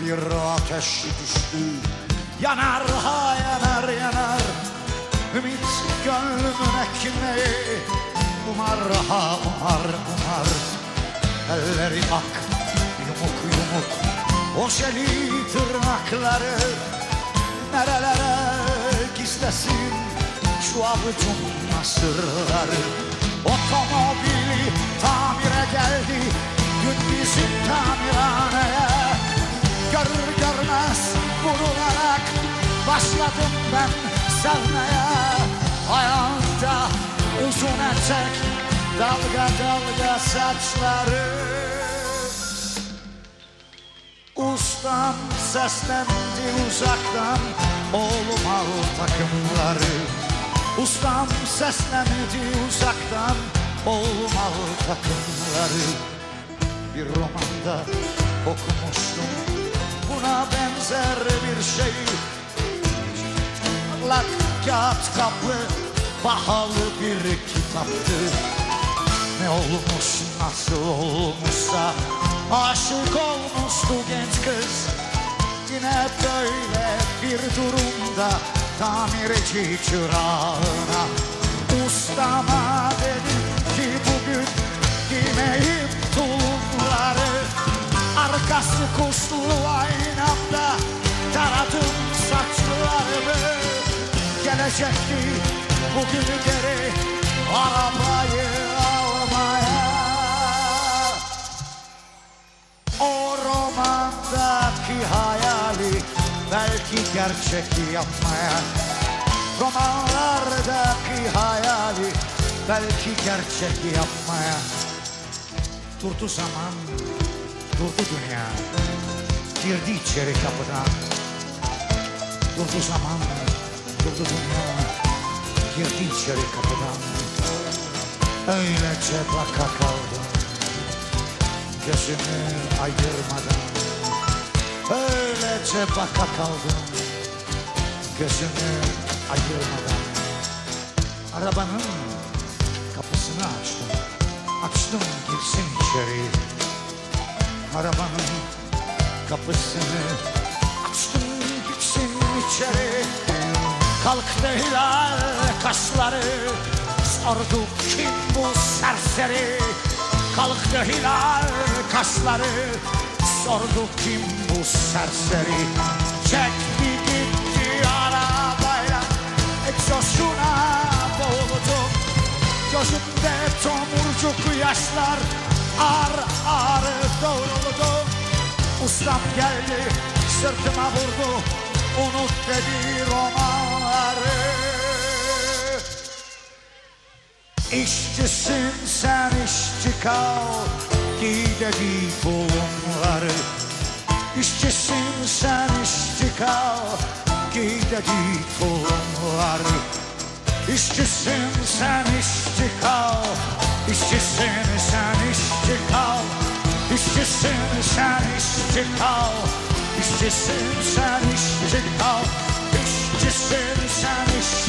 Bir ateş düştü, yanar ha yanar yanar. Ümit gönlümün ekmeği, umar ha umar umar. Elleri ak, yumuk yumuk, o şeli tırnakları nerelere gizlesin şu avucun sırları. Otomobili tamire geldi dün bizim tamirhaneye. Görür görmez vurularak başladım ben sevmeye. Ayağında uzun etek, dalga dalga saçları. Ustam seslendi uzaktan, oğlum al takımları. Ustam seslendi uzaktan, oğlum al takımları. Bir romanda okumuştum buna benzer bir şey. Parlak kağıt kaplı pahalı bir kitaptı. Ne olmuş nasıl olmuşsa aşık olmuştu genç kız. Yine böyle bir durumda tamirci çırağına. Ustama dedim ki bugün giymeyip tulumları. Arkası kuşlu aynamda taradım saçlarımı. Gelecekti bugün geri arabayı almaya. O romandaki hayali belki gerçek yapmaya. Romanlardaki hayali belki gerçek yapmaya. Durdu zaman, durdu dünya, girdi içeri kapıdan. Durdu zaman, durdu dünya, girdi içeri kapıdan. Öylece baka kaldım, gözümü ayırmadan. Öylece baka kaldım, gözümü ayırmadan. Arabanın kapısını açtım, açtım girsin içeri. Arabanın kapısını açtım gitsin içeri. Kalktı hilal kaşları, sordu kim bu serseri. Kalktı hilal kaşları, sordu kim bu serseri. Çekti gitti arabayla, coşuna boğuldum. Gözümde tomurcuk yaşlar ar ar doğruldu. Ustam geldi sırtıma vurdu, unut dedi romanları. İşçisin sen işçi kal, giy dedi tulumları. İşçisin sen işçi kal, giy dedi tulumları. İşçisin sen işçi kal, işçisin sen işçi kal. İşçisin sen işçi kal, işçisin sen işçi kal. İşçisin sen işçi